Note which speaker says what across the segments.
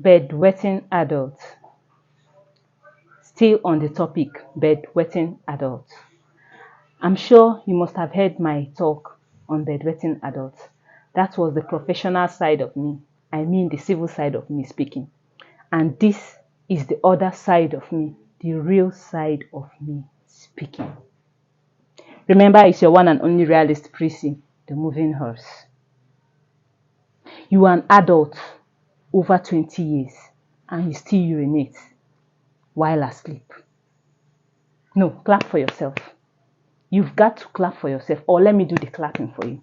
Speaker 1: Bedwetting adults. Still on the topic, bedwetting adults. I'm sure you must have heard my talk on bedwetting adults. That was the professional side of me. I mean the civil side of me speaking. And this is the other side of me, the real side of me speaking. Remember, it's your one and only realist Prissy, the moving horse. You are an adult over 20 years and you still urinate while asleep. No, clap for yourself. You've got to clap for yourself, or let me do the clapping for you.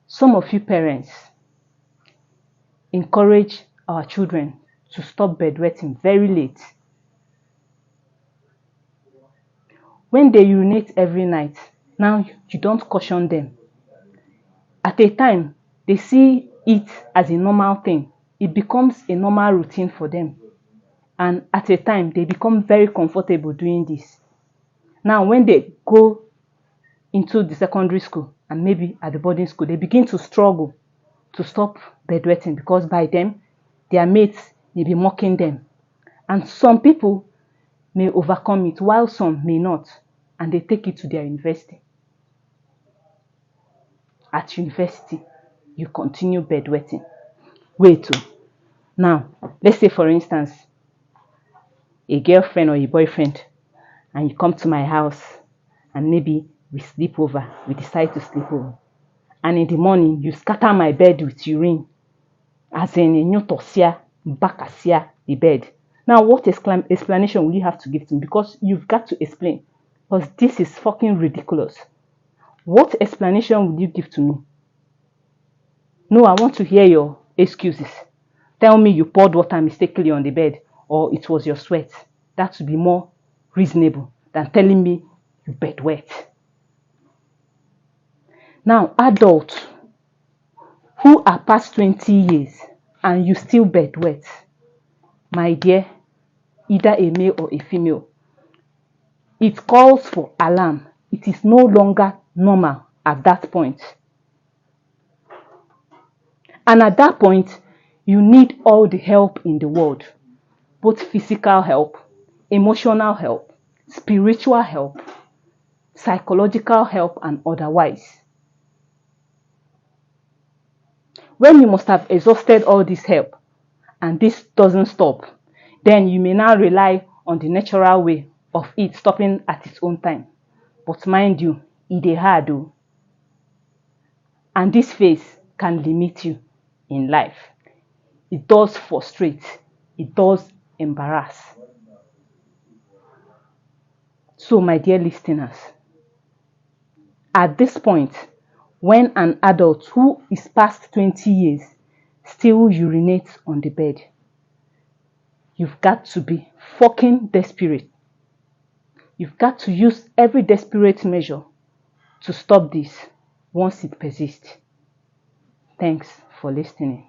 Speaker 1: Some of you parents encourage our children to stop bedwetting very late. When they urinate every night, now you don't caution them. At a time, they see it as a normal thing. It becomes a normal routine for them. And at a time, they become very comfortable doing this. Now, when they go into the secondary school and maybe at the boarding school, they begin to struggle to stop bedwetting because by then, their mates may be mocking them. And some people may overcome it while some may not, and they take it to their university. At university, you continue bedwetting. Wait. Now, let's say for instance, a girlfriend or a boyfriend, and you come to my house and maybe we sleep over, we decide to sleep over. And in the morning, you scatter my bed with urine, as in a new tosia, bakasia, the bed. Now, what explanation will you have to give to me? Because you've got to explain. Because this is fucking ridiculous. What explanation would you give to me? No, I want to hear your excuses. Tell me you poured water mistakenly on the bed or it was your sweat. That would be more reasonable than telling me you bedwet. Now, adults who are past 20 years and you still bedwet, my dear, either a male or a female, it calls for alarm. It is no longer normal at that point. And at that point, you need all the help in the world, both physical help, emotional help, spiritual help, psychological help, and otherwise. When you must have exhausted all this help and this doesn't stop, then you may now rely on the natural way of it stopping at its own time. But mind you, it is hard though. And this phase can limit you in life. It does frustrate. It does embarrass. So, my dear listeners, at this point, when an adult who is past 20 years still urinates on the bed, you've got to be fucking desperate. You've got to use every desperate measure to stop this once it persists. Thanks for listening.